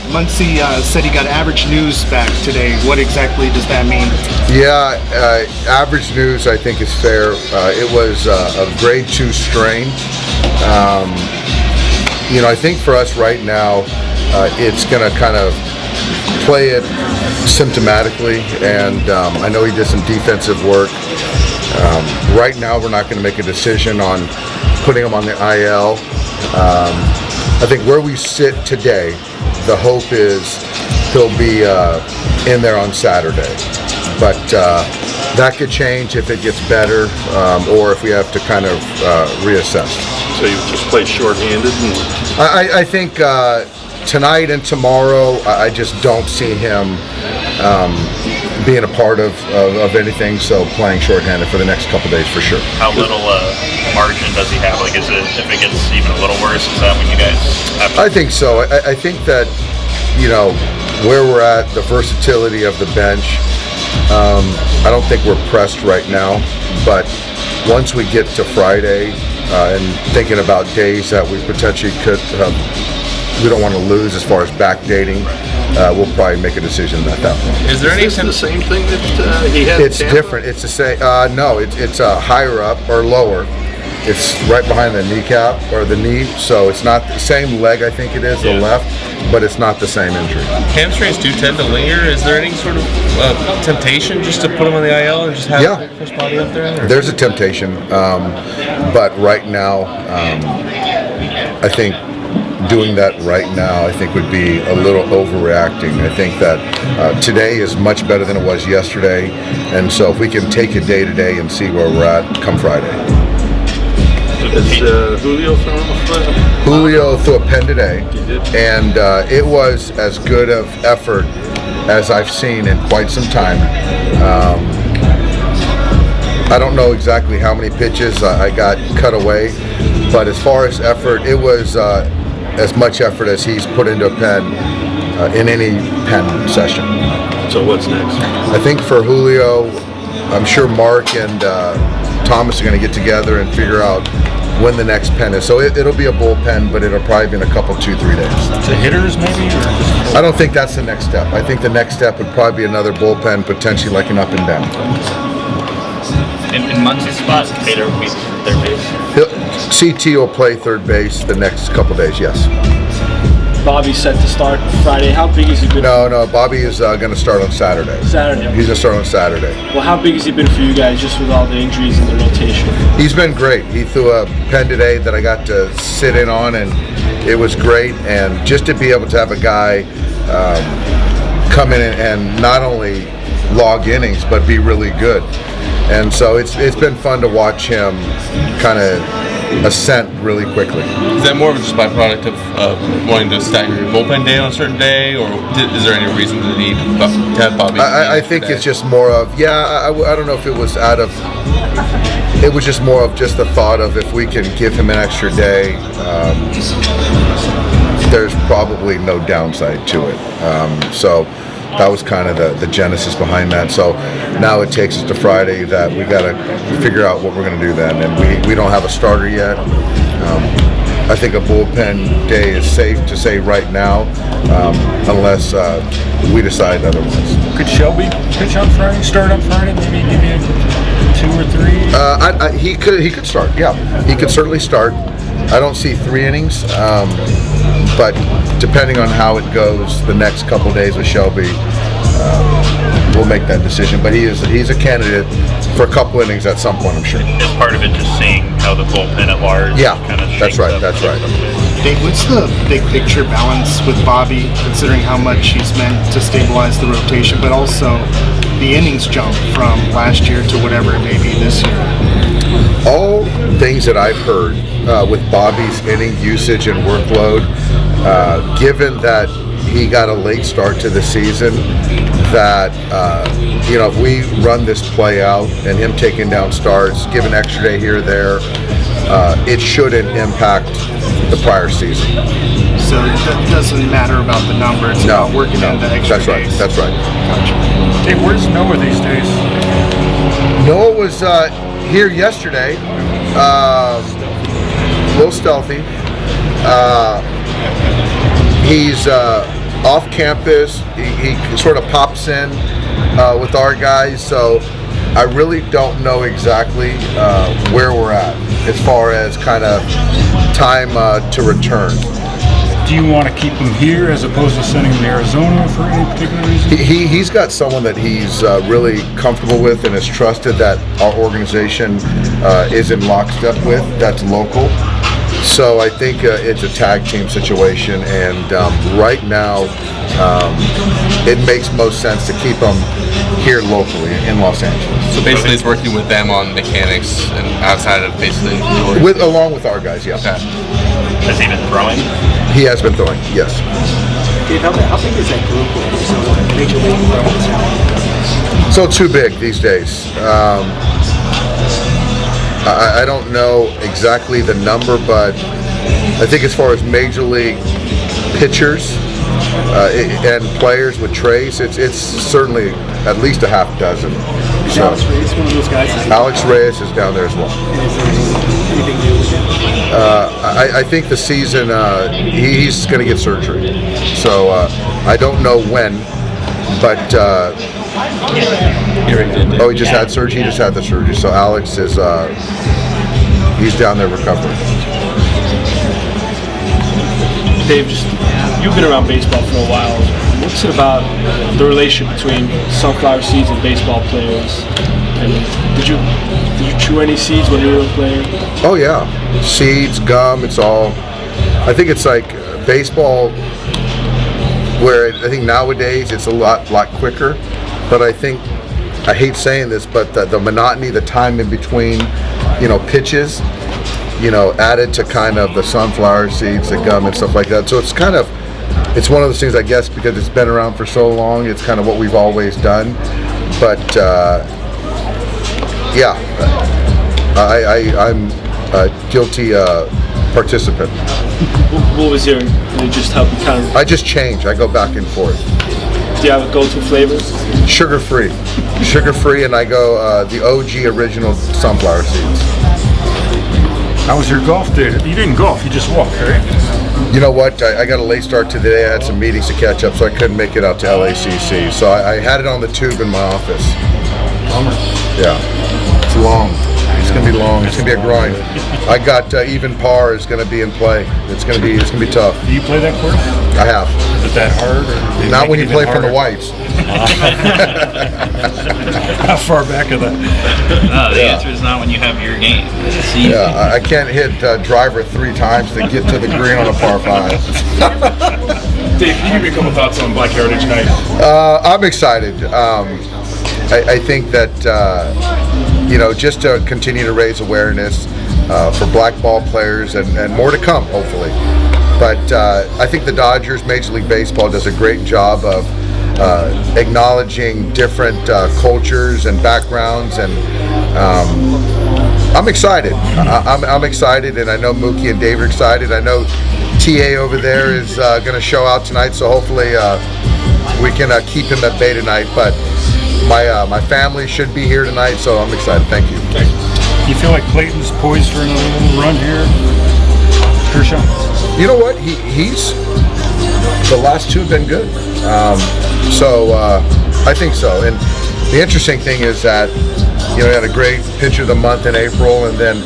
Muncy said he got average news back today. What exactly does that mean? Yeah, average news I think is fair. It was a grade 2 strain. I think for us right now, it's going to kind of play it symptomatically, and I know he did some defensive work. Right now, we're not going to make a decision on putting him on the IL. I think where we sit today, the hope is he'll be in there on Saturday. But that could change if it gets better, or if we have to kind of reassess. So you just play shorthanded? I think tonight and tomorrow, I just don't see him being a part of anything, so playing shorthanded for the next couple days for sure. How little margin does he have? Like, is it, if it gets even a little worse, is that when you guys have to... I think so. I think that, where we're at, the versatility of the bench, I don't think we're pressed right now, but once we get to Friday and thinking about days that we potentially could we don't want to lose as far as backdating, we'll probably make a decision at that point. Is there any the same thing that he had? It's different. It's the same. No, it's higher up or lower. It's right behind the kneecap or the knee, so it's not the same leg. I think it is the left, but it's not the same injury. Hamstrings do tend to linger. Is there any sort of temptation just to put him on the IL and just have his body up there? Or? There's a temptation, but right now, I think doing that right now, I think would be a little overreacting. I think that today is much better than it was yesterday, and so if we can take it day to day and see where we're at come Friday. Is Julio throwing a foot? Julio threw a pen today, and it was as good of effort as I've seen in quite some time. I don't know exactly how many pitches I got cut away, but as far as effort, it was as much effort as he's put into a pen in any pen session. So what's next? I think for Julio, I'm sure Mark and Thomas are going to get together and figure out when the next pen is. So it'll be a bullpen, but it'll probably be in a couple, 2-3 days. So hitters maybe? Or just... I don't think that's the next step. I think the next step would probably be another bullpen, potentially like an up and down. In Muncy's spot, Tater will be third base? CT will play third base the next couple days, yes. Bobby's set to start Friday. How big has he been? No, Bobby is going to start on Saturday. Saturday. He's going to start on Saturday. Well, how big has he been for you guys just with all the injuries and the rotation? He's been great. He threw a pen today that I got to sit in on, and it was great. And just to be able to have a guy come in and not only log innings, but be really good. And so it's been fun to watch him kind of ascent really quickly. Is that more of just byproduct of wanting to stagger your bullpen day on a certain day, or is there any reason to need to have Bobby? I think it's just more of, I don't know if it was it was just more of just the thought of if we can give him an extra day, there's probably no downside to it. So that was kind of the genesis behind that. So now it takes us to Friday that we got to figure out what we're going to do then. And we don't have a starter yet. I think a bullpen day is safe to say right now, unless we decide otherwise. Could Shelby pitch on Friday, start on Friday, maybe give you 2 or 3? He could start, yeah. He could certainly start. I don't see 3 innings, but depending on how it goes the next couple days with Shelby, we'll make that decision. But he's a candidate for a couple innings at some point, I'm sure. Is part of it just seeing how the bullpen at large kind of that's right. Dave, what's the big picture balance with Bobby, considering how much he's meant to stabilize the rotation, but also the innings jump from last year to whatever it may be this year? All things that I've heard with Bobby's inning usage and workload, given that he got a late start to the season, that if we run this play out and him taking down starts, give an extra day here or there, it shouldn't impact the prior season. So that doesn't matter about the number, it's about working in the extra days. That's right. Gotcha. Dave, where's Noah these days? Noah was here yesterday, a little stealthy. He's off campus. He sort of pops in with our guys, so I really don't know exactly where we're at as far as kind of time to return. Do you want to keep him here as opposed to sending him to Arizona for any particular reason? He's got someone that he's really comfortable with and is trusted that our organization is in lockstep with, that's local. So I think it's a tag team situation, and right now it makes most sense to keep him here locally in Los Angeles. So basically, it's working with them on mechanics and outside of basically Along with our guys, yes. Okay. Has he been throwing? He has been throwing, yes. Dave, how big is that group with you? So Major League throwing? So too big these days. I don't know exactly the number, but I think as far as Major League pitchers and players with trays, it's certainly at least a half dozen. Is Alex Reyes one of those guys? Alex Reyes is down there as well. And is there anything new with him? I think the season, he's going to get surgery. So I don't know when, but he just had surgery. He just had the surgery. So Alex is he's down there recovering. Dave, you've been around baseball for a while. What's it about the relationship between sunflower seeds and baseball players? And did you chew any seeds when you were a player? Oh yeah, seeds, gum, it's all. I think it's like baseball, where I think nowadays it's a lot quicker. But I think, I hate saying this, but the monotony, the time in between, pitches, added to kind of the sunflower seeds, the gum and stuff like that. So it's kind of, it's one of those things, I guess, because it's been around for so long, it's kind of what we've always done. But yeah, I'm a guilty participant. What was your, just help you kind of... I just change, I go back and forth. Do you have a go-to flavor? Sugar-free, and I go the OG original sunflower seeds. How was your golf day? You didn't golf, you just walked, right? You know what? I got a late start today. I had some meetings to catch up, so I couldn't make it out to LACC. So I had it on the tube in my office. Bummer. Yeah, it's long. It's gonna be long. It's gonna be a grind. I got even par is gonna be in play. It's gonna be tough. Do you play that course? I have. Is it that hard? Or do they Not make when it you even play for the harder? Whites. How far back of that? No, the answer is not when you have your game. See? Yeah, I can't hit driver 3 times to get to the green on a par 5. Dave, can you give me a couple thoughts on Black Heritage Night? I'm excited. I think that just to continue to raise awareness for black ball players and more to come, hopefully. But I think the Dodgers, Major League Baseball, does a great job of acknowledging different cultures and backgrounds, and I'm excited. I'm excited, and I know Mookie and Dave are excited. I know TA over there is going to show out tonight, so hopefully we can keep him at bay tonight. But my family should be here tonight, so I'm excited. Thank you. You feel like Clayton's poised for another little run here? Kershaw? You know what? He's the last 2 have been good. So I think so. And the interesting thing is that he had a great pitcher of the month in April, and then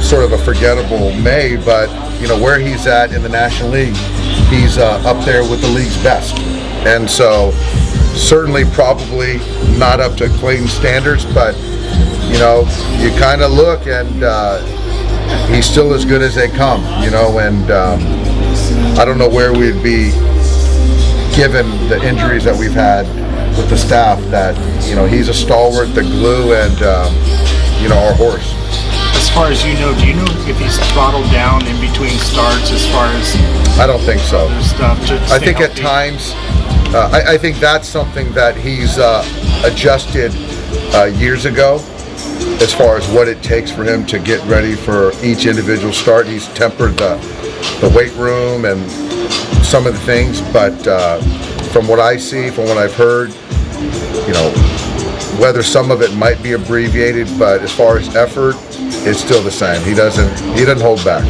sort of a forgettable May. But where he's at in the National League, he's up there with the league's best. And so certainly probably not up to Clayton's standards, but you kind of look and he's still as good as they come, and I don't know where we'd be given the injuries that we've had with the staff, that he's a stalwart, the glue, and our horse. As far as do you know if he's throttled down in between starts as far as I don't think so. other stuff? I think at times, I think that's something that he's adjusted years ago, as far as what it takes for him to get ready for each individual start. He's tempered the weight room and some of the things, but from what I see, from what I've heard, whether some of it might be abbreviated, but as far as effort, it's still the same. He doesn't hold back.